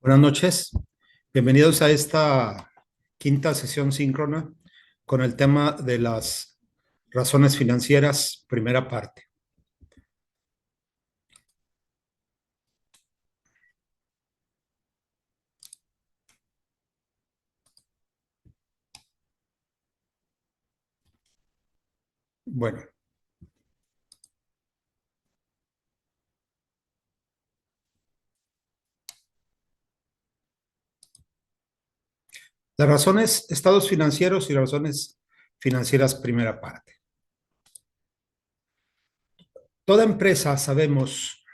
Buenas noches, bienvenidos a esta quinta sesión síncrona con el tema de las razones financieras, primera parte. Bueno, las razones, estados financieros y razones financieras, primera parte. Toda empresa, sabemos,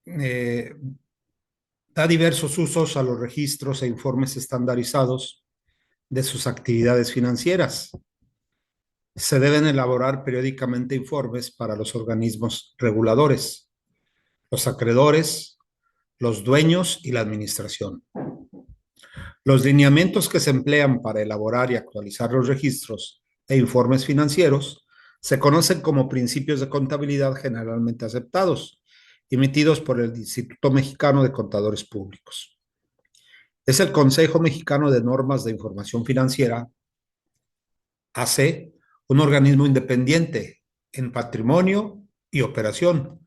da diversos usos a los registros e informes estandarizados de sus actividades financieras. Se deben elaborar periódicamente informes para los organismos reguladores, los acreedores, los dueños y la administración. Los lineamientos que se emplean para elaborar y actualizar los registros e informes financieros se conocen como principios de contabilidad generalmente aceptados, emitidos por el Instituto Mexicano de Contadores Públicos. Es el Consejo Mexicano de Normas de Información Financiera, AC, un organismo independiente en patrimonio y operación,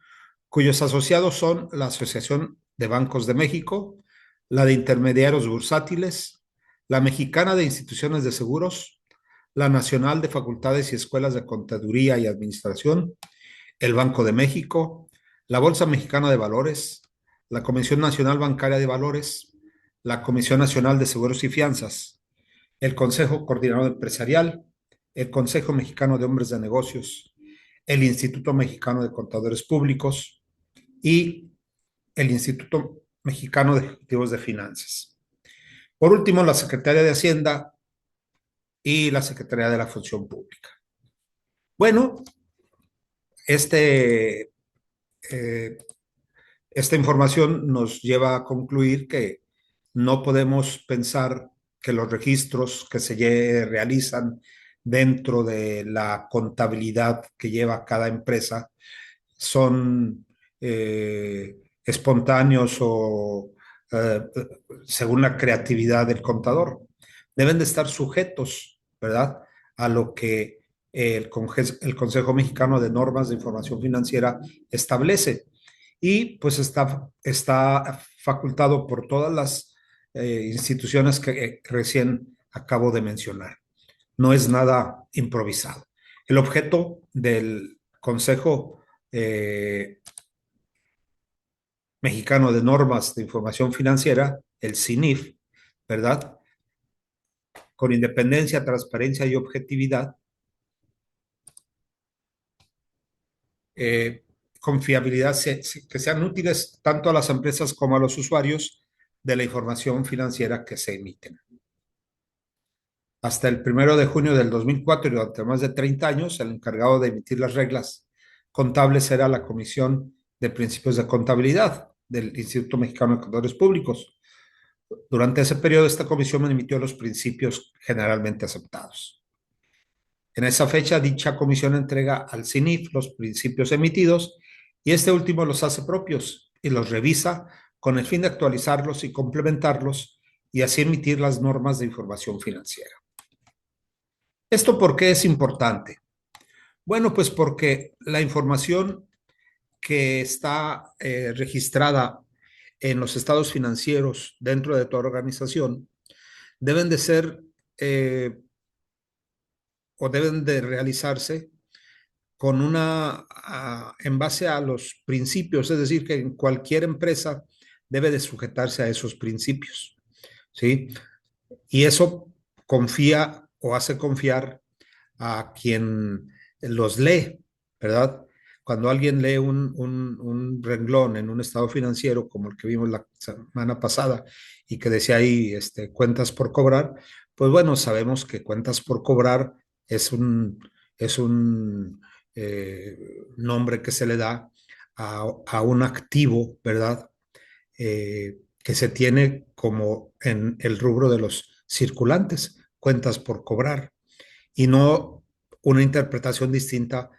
cuyos asociados son la Asociación de Bancos de México, la de Intermediarios Bursátiles, la Mexicana de Instituciones de Seguros, la Nacional de Facultades y Escuelas de Contaduría y Administración, el Banco de México, la Bolsa Mexicana de Valores, la Comisión Nacional Bancaria de Valores, la Comisión Nacional de Seguros y Fianzas, el Consejo Coordinador Empresarial, el Consejo Mexicano de Hombres de Negocios, el Instituto Mexicano de Contadores Públicos y el Instituto Mexicano de Ejecutivos de Finanzas. Por último, la Secretaría de Hacienda y la Secretaría de la Función Pública. Bueno, este, eh, esta información nos lleva a concluir que no podemos pensar que los registros que se realizan dentro de la contabilidad que lleva cada empresa son espontáneos o eh, según la creatividad del contador. Deben de estar sujetos, ¿verdad?, a lo que el Consejo Mexicano de Normas de Información Financiera establece. Y pues está facultado por todas las instituciones que recién acabo de mencionar. No es nada improvisado. El objeto del Consejo Mexicano de Normas de Información Financiera, el CINIF, ¿verdad? Con independencia, transparencia y objetividad, eh, confiabilidad, que sean útiles tanto a las empresas como a los usuarios de la información financiera que se emiten. Hasta el 1 de junio del 2004 y durante más de 30 años, el encargado de emitir las reglas contables era la Comisión de Principios de Contabilidad del Instituto Mexicano de Contadores Públicos. Durante ese periodo, esta comisión emitió los principios generalmente aceptados. En esa fecha, dicha comisión entrega al CINIF los principios emitidos y este último los hace propios y los revisa con el fin de actualizarlos y complementarlos y así emitir las normas de información financiera. ¿Esto por qué es importante? Bueno, pues porque la información que está registrada en los estados financieros dentro de toda organización deben de ser o deben de realizarse con en base a los principios, es decir, que en cualquier empresa debe de sujetarse a esos principios, ¿sí? Y eso confía o hace confiar a quien los lee, ¿verdad? Cuando alguien lee un renglón en un estado financiero, como el que vimos la semana pasada, y que decía ahí cuentas por cobrar, pues bueno, sabemos que cuentas por cobrar es un nombre que se le da a un activo, ¿verdad? Que se tiene como en el rubro de los circulantes, cuentas por cobrar y no una interpretación distinta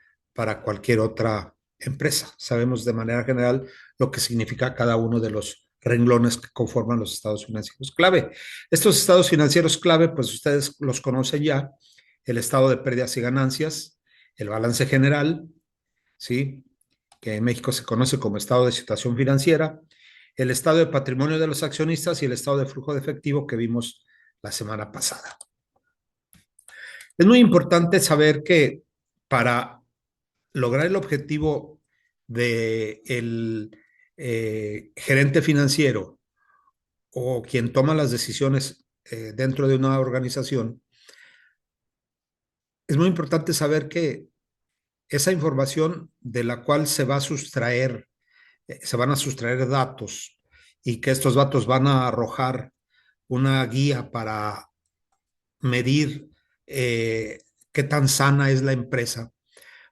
para cualquier otra empresa. Sabemos de manera general lo que significa cada uno de los renglones que conforman los estados financieros clave. Estos estados financieros clave, pues ustedes los conocen ya: el estado de pérdidas y ganancias, el balance general, ¿sí?, que en México se conoce como estado de situación financiera, el estado de patrimonio de los accionistas y el estado de flujo de efectivo que vimos la semana pasada. Es muy importante saber que para lograr el objetivo del gerente financiero o quien toma las decisiones dentro de una organización, es muy importante saber que esa información de la cual se van a sustraer datos, y que estos datos van a arrojar una guía para medir qué tan sana es la empresa,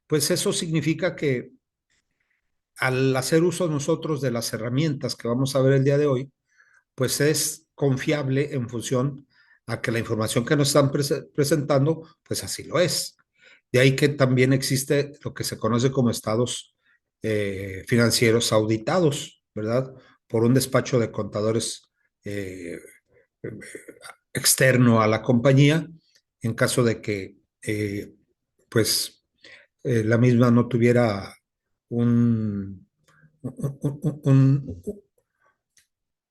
pues eso significa que al hacer uso nosotros de las herramientas que vamos a ver el día de hoy, pues es confiable en función a que la información que nos están presentando, pues así lo es. De ahí que también existe lo que se conoce como estados financieros auditados, ¿verdad? Por un despacho de contadores eh, externo a la compañía, en caso de que pues la misma no tuviera un, un, un,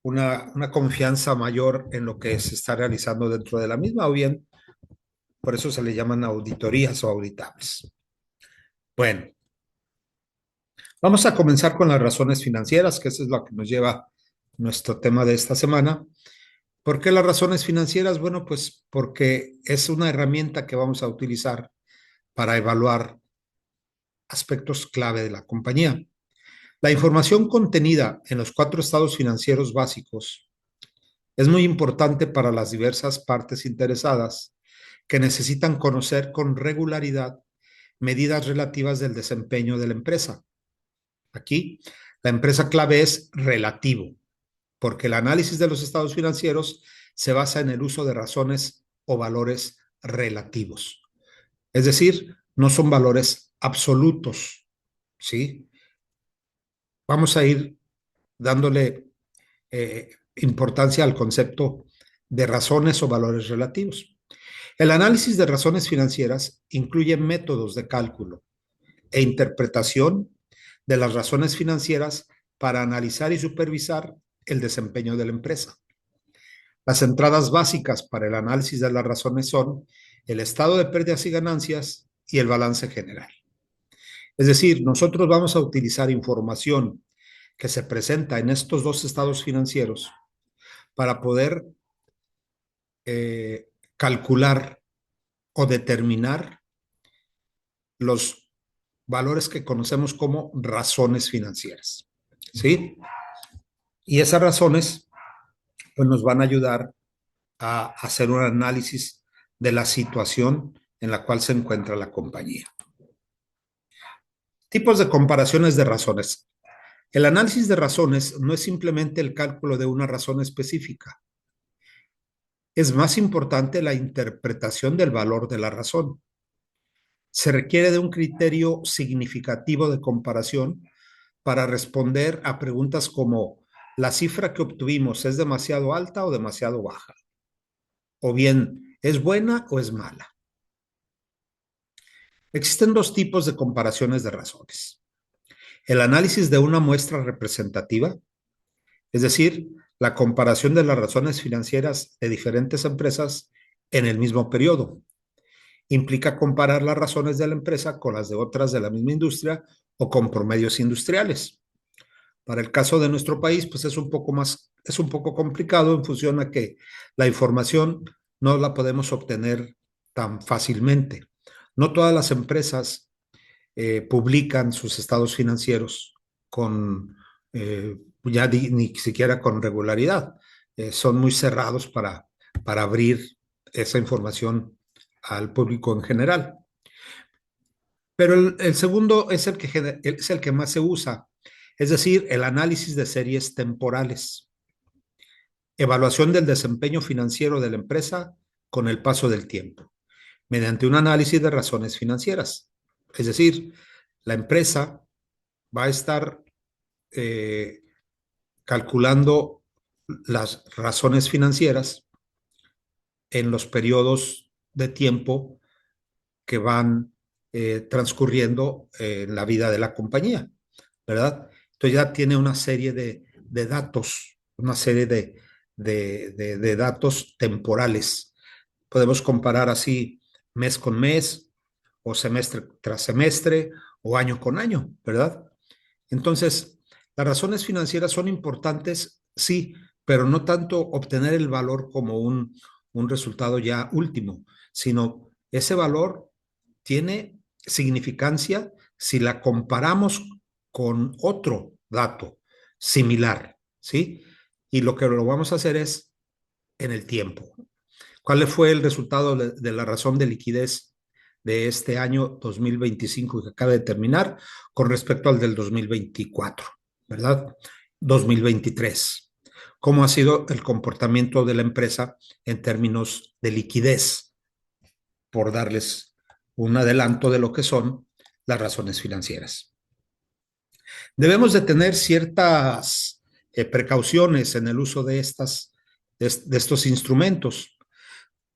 una confianza mayor en lo que se está realizando dentro de la misma, o bien por eso se le llaman auditorías o auditables. Bueno, vamos a comenzar con las razones financieras, que eso es lo que nos lleva nuestro tema de esta semana. ¿Por qué las razones financieras? Bueno, pues porque es una herramienta que vamos a utilizar para evaluar aspectos clave de la compañía. La información contenida en los 4 estados financieros básicos es muy importante para las diversas partes interesadas que necesitan conocer con regularidad medidas relativas del desempeño de la empresa. Aquí, la empresa clave es relativo, porque el análisis de los estados financieros se basa en el uso de razones o valores relativos. Es decir, no son valores absolutos, ¿sí? Vamos a ir dándole importancia al concepto de razones o valores relativos. El análisis de razones financieras incluye métodos de cálculo e interpretación de las razones financieras para analizar y supervisar el desempeño de la empresa. Las entradas básicas para el análisis de las razones son el estado de pérdidas y ganancias y el balance general. Es decir, nosotros vamos a utilizar información que se presenta en estos 2 estados financieros para poder calcular o determinar los valores que conocemos como razones financieras, ¿sí? Y esas razones pues nos van a ayudar a hacer un análisis de la situación en la cual se encuentra la compañía. Tipos de comparaciones de razones. El análisis de razones no es simplemente el cálculo de una razón específica. Es más importante la interpretación del valor de la razón. Se requiere de un criterio significativo de comparación para responder a preguntas como: ¿la cifra que obtuvimos es demasiado alta o demasiado baja? O bien, ¿es buena o es mala? Existen 2 tipos de comparaciones de razones. El análisis de una muestra representativa, es decir, la comparación de las razones financieras de diferentes empresas en el mismo periodo. Implica comparar las razones de la empresa con las de otras de la misma industria o con promedios industriales. Para el caso de nuestro país, pues es un poco complicado en función a que la información no la podemos obtener tan fácilmente. No todas las empresas publican sus estados financieros con ya ni siquiera con regularidad. Son muy cerrados para abrir esa información al público en general. Pero el segundo es el que más se usa, es decir, el análisis de series temporales. Evaluación del desempeño financiero de la empresa con el paso del tiempo, mediante un análisis de razones financieras. Es decir, la empresa va a estar calculando las razones financieras en los periodos de tiempo que van transcurriendo en la vida de la compañía, ¿verdad? Entonces ya tiene una serie de datos, una serie de datos temporales. Podemos comparar así mes con mes, o semestre tras semestre, o año con año, ¿verdad? Entonces, las razones financieras son importantes, sí, pero no tanto obtener el valor como un resultado ya último, sino ese valor tiene significancia si la comparamos con otro dato similar, ¿sí? Y lo que lo vamos a hacer es en el tiempo. ¿Cuál fue el resultado de la razón de liquidez de este año 2025 que acaba de terminar con respecto al del 2024, ¿verdad? 2023. ¿Cómo ha sido el comportamiento de la empresa en términos de liquidez? Por darles un adelanto de lo que son las razones financieras. Debemos de tener ciertas precauciones en el uso de estos instrumentos.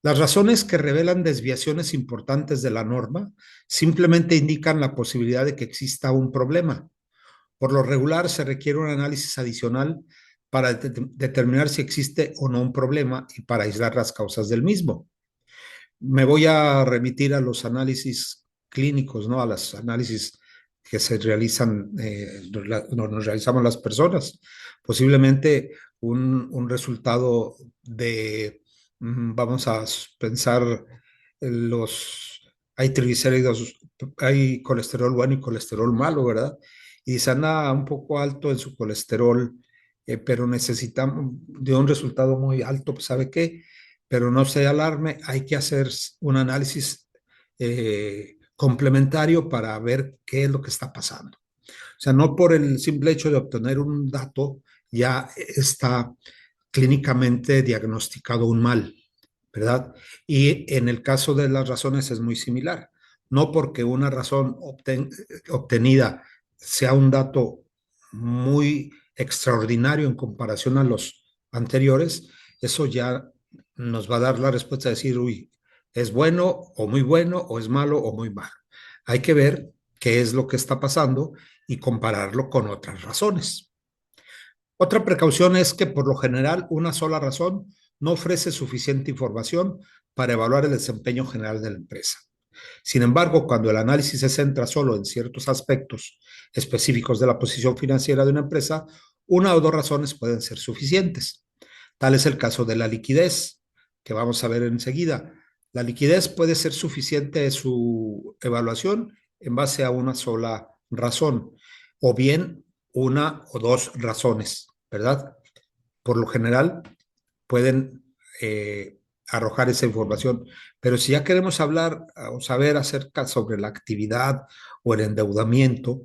Las razones que revelan desviaciones importantes de la norma simplemente indican la posibilidad de que exista un problema. Por lo regular, se requiere un análisis adicional para determinar si existe o no un problema y para aislar las causas del mismo. Me voy a remitir a los análisis clínicos, ¿no? A los análisis que se realizan, nos realizamos las personas. Posiblemente un resultado de, vamos a pensar, hay triglicéridos, hay colesterol bueno y colesterol malo, ¿verdad? Y se anda un poco alto en su colesterol, pero necesitamos de un resultado muy alto, pues, ¿sabe qué? Pero no se alarme, hay que hacer un análisis complementario para ver qué es lo que está pasando. O sea, no por el simple hecho de obtener un dato ya está clínicamente diagnosticado un mal, ¿verdad? Y en el caso de las razones es muy similar. No porque una razón obtenida sea un dato muy extraordinario en comparación a los anteriores, eso ya nos va a dar la respuesta de decir, uy, es bueno o muy bueno, o es malo o muy malo. Hay que ver qué es lo que está pasando y compararlo con otras razones. Otra precaución es que por lo general una sola razón no ofrece suficiente información para evaluar el desempeño general de la empresa. Sin embargo, cuando el análisis se centra solo en ciertos aspectos específicos de la posición financiera de una empresa, una o dos razones pueden ser suficientes. Tal es el caso de la liquidez, que vamos a ver enseguida. La liquidez puede ser suficiente en su evaluación en base a una sola razón, o bien una o dos razones, ¿verdad? Por lo general, pueden arrojar esa información. Pero si ya queremos hablar o saber acerca sobre la actividad o el endeudamiento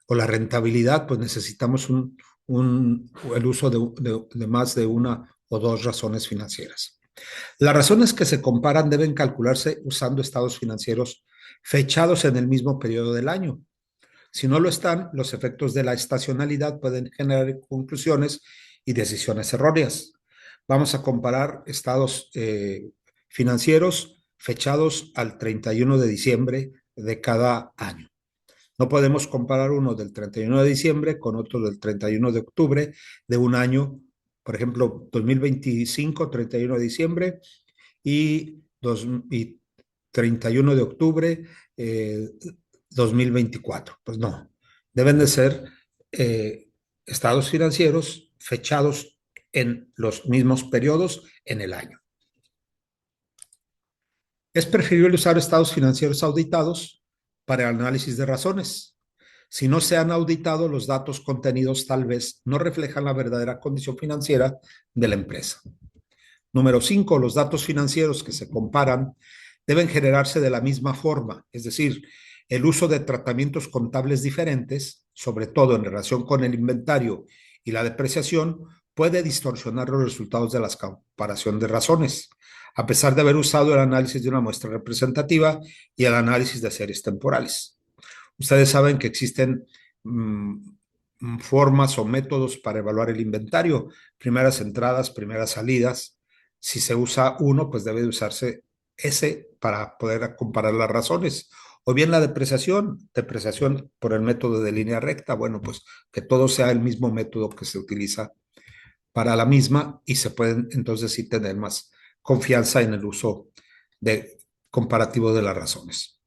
o la rentabilidad, pues necesitamos el uso de más de una o dos razones financieras. Las razones que se comparan deben calcularse usando estados financieros fechados en el mismo periodo del año. Si no lo están, los efectos de la estacionalidad pueden generar conclusiones y decisiones erróneas. Vamos a comparar estados financieros fechados al 31 de diciembre de cada año. No podemos comparar uno del 31 de diciembre con otro del 31 de octubre de un año, por ejemplo, 2025, 31 de diciembre y 31 de octubre 2024. Pues no, deben de ser estados financieros fechados en los mismos periodos en el año. Es preferible usar estados financieros auditados para el análisis de razones. Si no se han auditado, los datos contenidos tal vez no reflejan la verdadera condición financiera de la empresa. Número 5, los datos financieros que se comparan deben generarse de la misma forma, es decir, el uso de tratamientos contables diferentes, sobre todo en relación con el inventario y la depreciación, puede distorsionar los resultados de la comparación de razones, a pesar de haber usado el análisis de una muestra representativa y el análisis de series temporales. Ustedes saben que existen formas o métodos para evaluar el inventario, primeras entradas, primeras salidas. Si se usa uno, pues debe de usarse ese para poder comparar las razones. O bien la depreciación por el método de línea recta, bueno, pues que todo sea el mismo método que se utiliza para la misma y se pueden entonces sí tener más confianza en el uso de comparativo de las razones.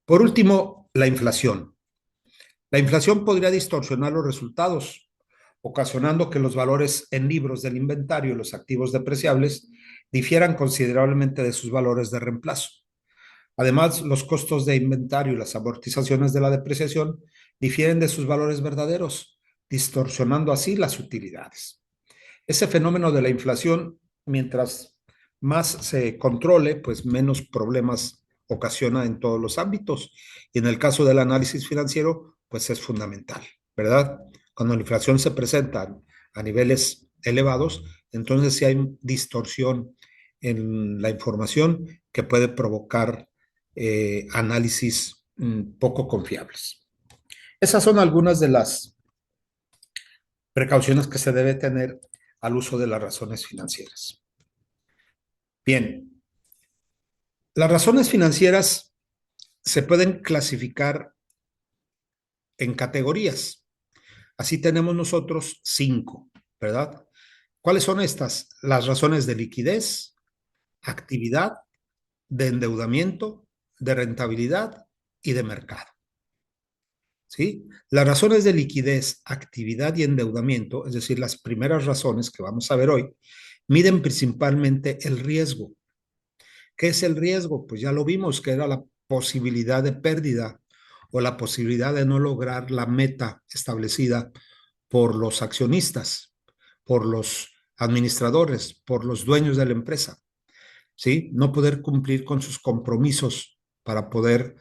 Por último, la inflación. La inflación podría distorsionar los resultados, ocasionando que los valores en libros del inventario y los activos depreciables difieran considerablemente de sus valores de reemplazo. Además, los costos de inventario y las amortizaciones de la depreciación difieren de sus valores verdaderos, distorsionando así las utilidades. Ese fenómeno de la inflación, mientras más se controle, pues menos problemas ocasiona en todos los ámbitos. Y en el caso del análisis financiero, pues es fundamental, ¿verdad? Cuando la inflación se presenta a niveles elevados, entonces sí hay distorsión en la información que puede provocar análisis poco confiables. Esas son algunas de las precauciones que se debe tener al uso de las razones financieras. Bien, las razones financieras se pueden clasificar en categorías. Así tenemos nosotros 5, ¿verdad? ¿Cuáles son estas? Las razones de liquidez, actividad, de endeudamiento, de rentabilidad y de mercado. ¿Sí? Las razones de liquidez, actividad y endeudamiento, es decir, las primeras razones que vamos a ver hoy, miden principalmente el riesgo. ¿Qué es el riesgo? Pues ya lo vimos, que era la posibilidad de pérdida o la posibilidad de no lograr la meta establecida por los accionistas, por los administradores, por los dueños de la empresa, ¿sí? No poder cumplir con sus compromisos para poder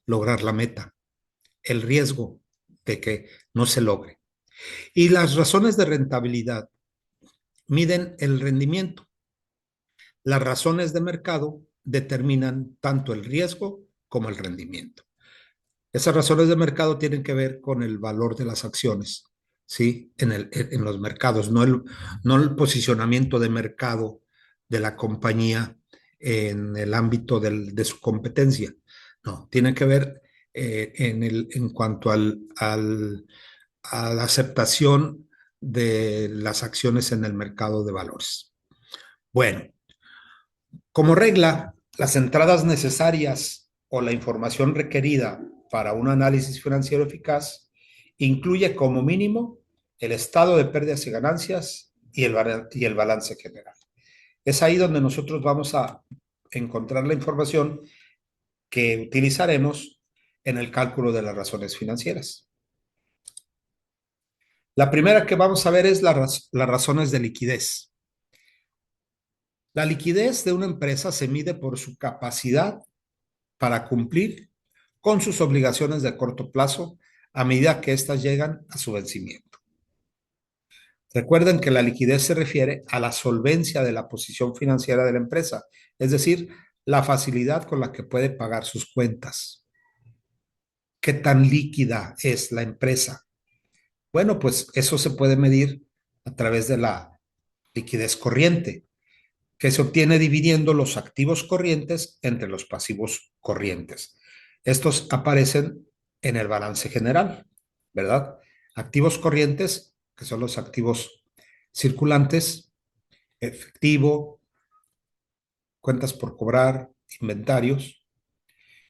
lograr la meta, el riesgo de que no se logre. Y las razones de rentabilidad miden el rendimiento. Las razones de mercado determinan tanto el riesgo como el rendimiento. Esas razones de mercado tienen que ver con el valor de las acciones, ¿sí? En los mercados, no el posicionamiento de mercado de la compañía en el ámbito de su competencia. No, tiene que ver en cuanto a la aceptación de las acciones en el mercado de valores. Bueno, como regla, las entradas necesarias o la información requerida para un análisis financiero eficaz incluye como mínimo el estado de pérdidas y ganancias y el balance general. Es ahí donde nosotros vamos a encontrar la información que utilizaremos en el cálculo de las razones financieras. La primera que vamos a ver es las razones de liquidez. La liquidez de una empresa se mide por su capacidad para cumplir con sus obligaciones de corto plazo a medida que éstas llegan a su vencimiento. Recuerden que la liquidez se refiere a la solvencia de la posición financiera de la empresa, es decir, la facilidad con la que puede pagar sus cuentas. ¿Qué tan líquida es la empresa? Bueno, pues eso se puede medir a través de la liquidez corriente, que se obtiene dividiendo los activos corrientes entre los pasivos corrientes. Estos aparecen en el balance general, ¿verdad? Activos corrientes, que son los activos circulantes, efectivo, cuentas por cobrar, inventarios,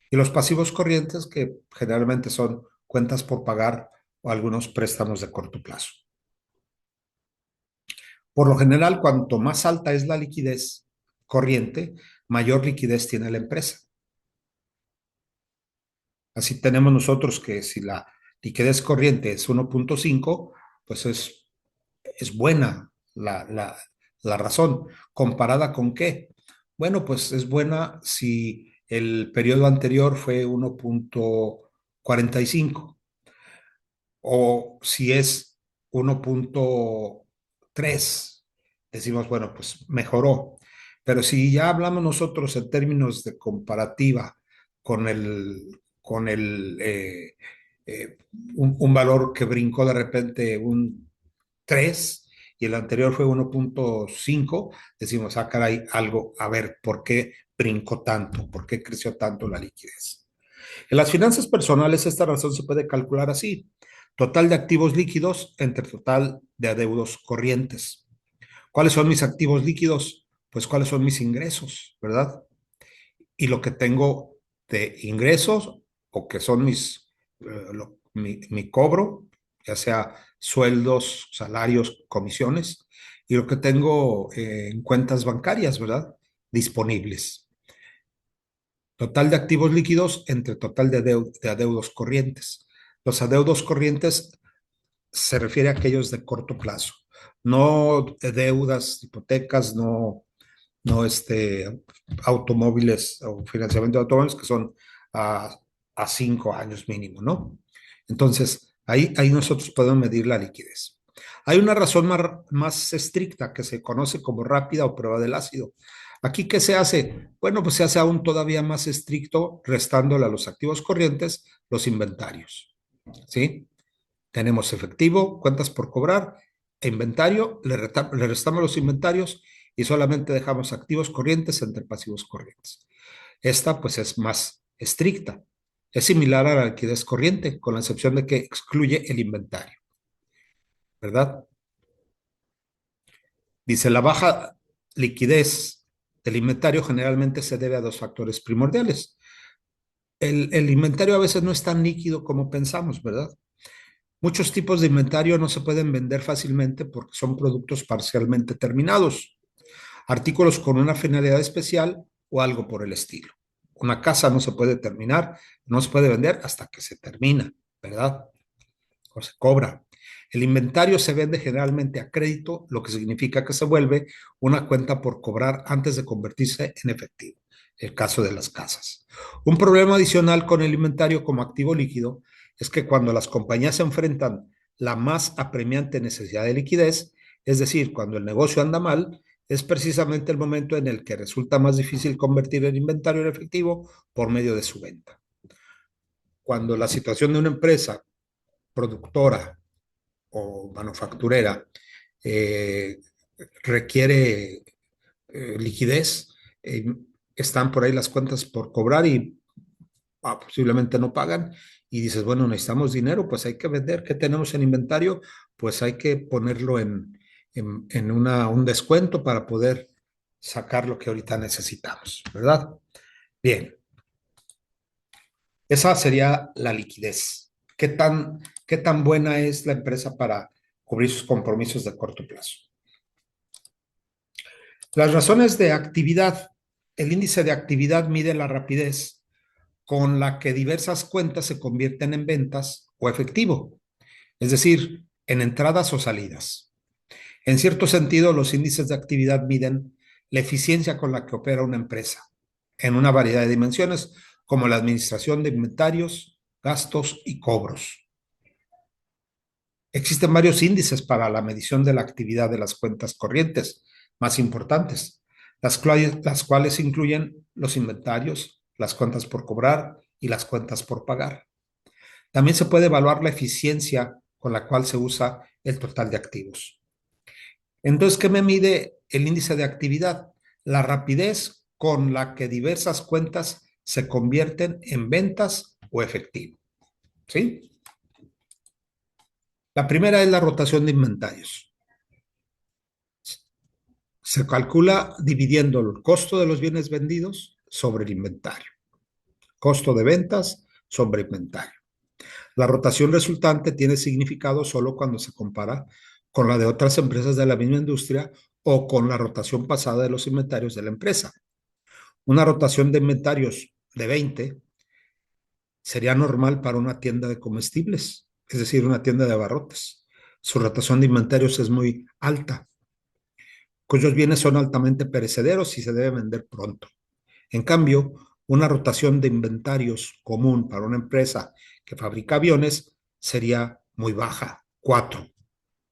y los pasivos corrientes, que generalmente son cuentas por pagar o algunos préstamos de corto plazo. Por lo general, cuanto más alta es la liquidez corriente, mayor liquidez tiene la empresa. Así tenemos nosotros que si la liquidez corriente es 1.5, pues es buena la razón. ¿Comparada con qué? Bueno, pues es buena si el periodo anterior fue 1.45 o si es 1.3, decimos, bueno, pues mejoró. Pero si ya hablamos nosotros en términos de comparativa con el eh, un valor que brincó de repente un 3 y el anterior fue 1.5, decimos, ah, caray, algo, a ver, ¿por qué brincó tanto? ¿Por qué creció tanto la liquidez? En las finanzas personales, esta razón se puede calcular así: total de activos líquidos entre total de adeudos corrientes. ¿Cuáles son mis activos líquidos? Pues cuáles son mis ingresos, ¿verdad? Y lo que tengo de ingresos o que son mi cobro, ya sea sueldos, salarios, comisiones, y lo que tengo en cuentas bancarias, ¿verdad? Disponibles. Total de activos líquidos entre total de adeudos corrientes. Los adeudos corrientes se refiere a aquellos de corto plazo, no deudas, hipotecas, no automóviles o financiamiento de automóviles que son a, a 5 años mínimo, ¿no? Entonces, ahí nosotros podemos medir la liquidez. Hay una razón más estricta que se conoce como rápida o prueba del ácido. Aquí, ¿qué se hace? Bueno, pues se hace aún todavía más estricto, restándole a los activos corrientes los inventarios, ¿sí? Tenemos efectivo, cuentas por cobrar e inventario, le restamos los inventarios y solamente dejamos activos corrientes entre pasivos corrientes. Esta pues es más estricta. Es similar a la liquidez corriente, con la excepción de que excluye el inventario, ¿verdad? Dice, la baja liquidez del inventario generalmente se debe a dos factores primordiales. El inventario a veces no es tan líquido como pensamos, ¿verdad? Muchos tipos de inventario no se pueden vender fácilmente porque son productos parcialmente terminados, artículos con una finalidad especial o algo por el estilo. Una casa no se puede terminar, no se puede vender hasta que se termina, ¿verdad? O se cobra. El inventario se vende generalmente a crédito, lo que significa que se vuelve una cuenta por cobrar antes de convertirse en efectivo. El caso de las casas. Un problema adicional con el inventario como activo líquido es que cuando las compañías se enfrentan la más apremiante necesidad de liquidez, es decir, cuando el negocio anda mal, es precisamente el momento en el que resulta más difícil convertir el inventario en efectivo por medio de su venta. Cuando la situación de una empresa productora o manufacturera eh, requiere liquidez, eh, están por ahí las cuentas por cobrar y posiblemente no pagan y dices, bueno, necesitamos dinero, pues hay que vender. ¿Qué tenemos en inventario? Pues hay que ponerlo en un descuento para poder sacar lo que ahorita necesitamos, ¿verdad? Bien, esa sería la liquidez. Qué tan buena es la empresa para cubrir sus compromisos de corto plazo? Las razones de actividad. El índice de actividad mide la rapidez con la que diversas cuentas se convierten en ventas o efectivo, es decir, en entradas o salidas. En cierto sentido, los índices de actividad miden la eficiencia con la que opera una empresa en una variedad de dimensiones, como la administración de inventarios, gastos y cobros. Existen varios índices para la medición de la actividad de las cuentas corrientes más importantes, las cuales incluyen los inventarios, las cuentas por cobrar y las cuentas por pagar. También se puede evaluar la eficiencia con la cual se usa el total de activos. Entonces, ¿qué me mide el índice de actividad? La rapidez con la que diversas cuentas se convierten en ventas o efectivo. ¿Sí? La primera es la rotación de inventarios. Se calcula dividiendo el costo de los bienes vendidos sobre el inventario. Costo de ventas sobre inventario. La rotación resultante tiene significado solo cuando se compara con la de otras empresas de la misma industria o con la rotación pasada de los inventarios de la empresa. Una rotación de inventarios de 20 sería normal para una tienda de comestibles, es decir, una tienda de abarrotes. Su rotación de inventarios es muy alta, cuyos bienes son altamente perecederos y se debe vender pronto. En cambio, una rotación de inventarios común para una empresa que fabrica aviones sería muy baja, 4,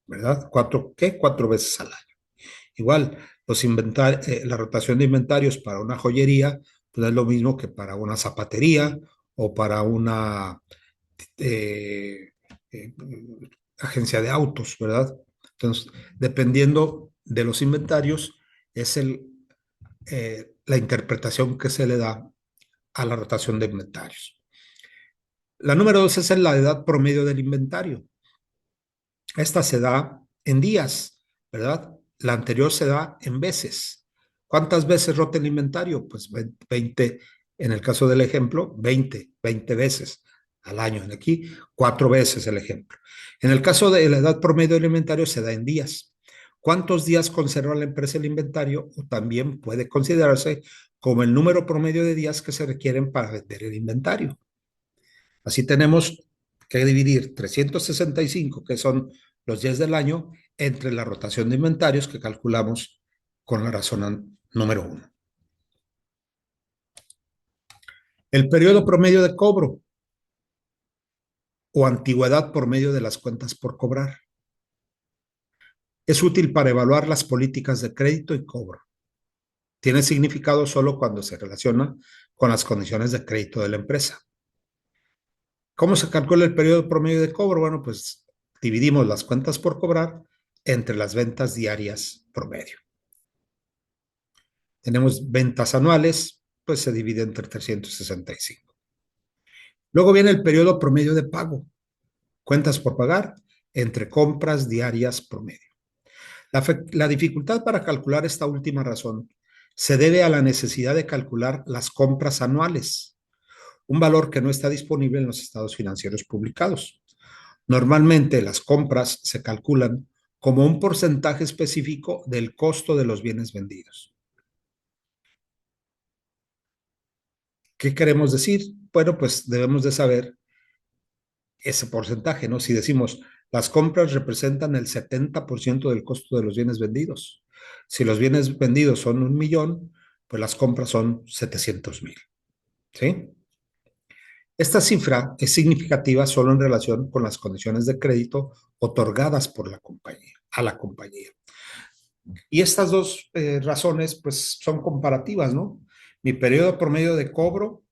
¿verdad? ¿Cuatro qué? 4 veces al año. Igual, la rotación de inventarios para una joyería pues es lo mismo que para una zapatería o para una eh, eh, agencia de autos, ¿verdad? Entonces, dependiendo de los inventarios, es la interpretación que se le da a la rotación de inventarios. La número dos es la edad promedio del inventario. Esta se da en días, ¿verdad? La anterior se da en veces. ¿Cuántas veces rota el inventario? Pues 20, en el caso del ejemplo, 20 veces al año. Aquí, 4 veces el ejemplo. En el caso de la edad promedio del inventario se da en días. ¿Cuántos días conserva la empresa el inventario? O también puede considerarse como el número promedio de días que se requieren para vender el inventario. Así tenemos que dividir 365, que son los días del año, entre la rotación de inventarios que calculamos con la razón número uno. El periodo promedio de cobro o antigüedad por medio de las cuentas por cobrar. Es útil para evaluar las políticas de crédito y cobro. Tiene significado solo cuando se relaciona con las condiciones de crédito de la empresa. ¿Cómo se calcula el periodo promedio de cobro? Bueno, pues dividimos las cuentas por cobrar entre las ventas diarias promedio. Tenemos ventas anuales, pues se divide entre 365. Luego viene el periodo promedio de pago, cuentas por pagar entre compras diarias promedio. La dificultad para calcular esta última razón se debe a la necesidad de calcular las compras anuales, un valor que no está disponible en los estados financieros publicados. Normalmente las compras se calculan como un porcentaje específico del costo de los bienes vendidos. ¿Qué queremos decir? Bueno, pues debemos de saber ese porcentaje, ¿no? Si decimos, las compras representan el 70% del costo de los bienes vendidos. Si los bienes vendidos son 1,000,000, pues las compras son 700,000, ¿sí? Esta cifra es significativa solo en relación con las condiciones de crédito otorgadas por la compañía, a la compañía. Y estas dos razones, pues, son comparativas, ¿no? Mi periodo promedio de cobro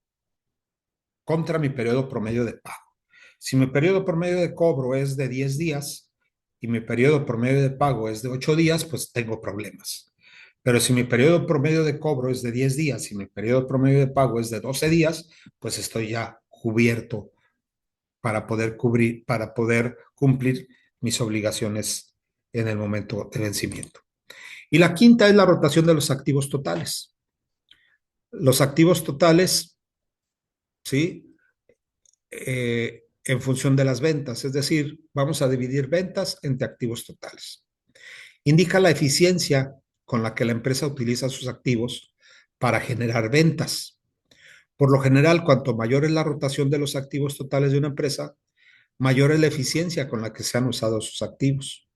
contra mi periodo promedio de pago. Si mi periodo promedio de cobro es de 10 días y mi periodo promedio de pago es de 8 días, pues tengo problemas. Pero si mi periodo promedio de cobro es de 10 días y mi periodo promedio de pago es de 12 días, pues estoy ya cubierto para poder cubrir, para poder cumplir mis obligaciones en el momento de vencimiento. Y la quinta es la rotación de los activos totales. Los activos totales, ¿sí? En función de las ventas, es decir, vamos a dividir ventas entre activos totales. Indica la eficiencia con la que la empresa utiliza sus activos para generar ventas. Por lo general, cuanto mayor es la rotación de los activos totales de una empresa, mayor es la eficiencia con la que se han usado sus activos.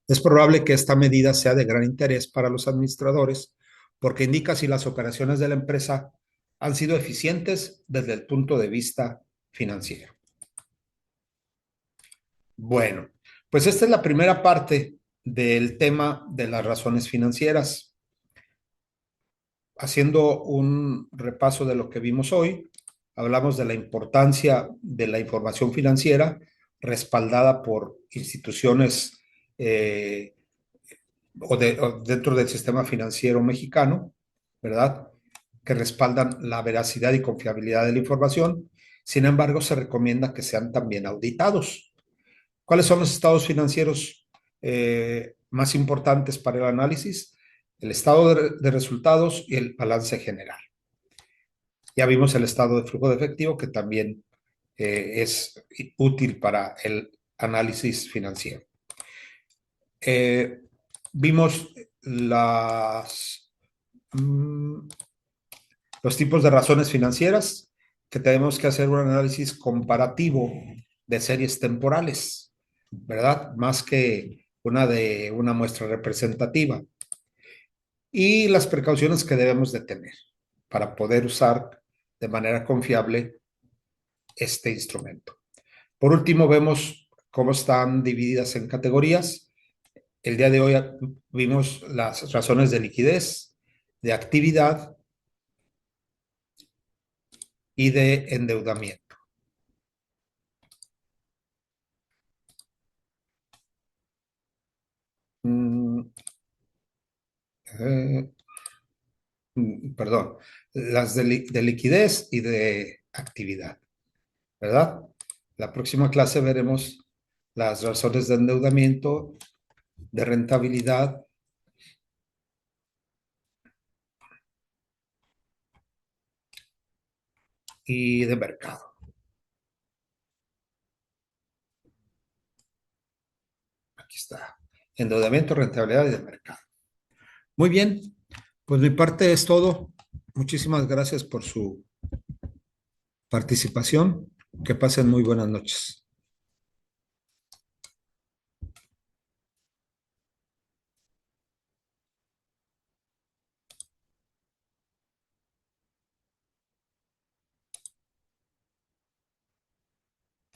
Es probable que esta medida sea de gran interés para los administradores porque indica si las operaciones de la empresa han sido eficientes desde el punto de vista financiero. Bueno, pues esta es la primera parte del tema de las razones financieras. Haciendo un repaso de lo que vimos hoy, hablamos de la importancia de la información financiera respaldada por instituciones o dentro del sistema financiero mexicano, ¿verdad? Que respaldan la veracidad y confiabilidad de la información. Sin embargo, se recomienda que sean también auditados. ¿Cuáles son los estados financieros más importantes para el análisis? El estado de resultados y el balance general. Ya vimos el estado de flujo de efectivo, que también es útil para el análisis financiero. Vimos los tipos de razones financieras, que tenemos que hacer un análisis comparativo de series temporales, ¿verdad? Más que de una muestra representativa. Y las precauciones que debemos de tener para poder usar de manera confiable este instrumento. Por último, vemos cómo están divididas en categorías. El día de hoy vimos las razones de liquidez, de actividad y de endeudamiento. eh, perdón, las de liquidez y de actividad, ¿verdad? La próxima clase veremos las razones de endeudamiento, de rentabilidad y de mercado. Aquí está. Endeudamiento, rentabilidad y de mercado. Muy bien, pues mi parte es todo. Muchísimas gracias por su participación. Que pasen muy buenas noches.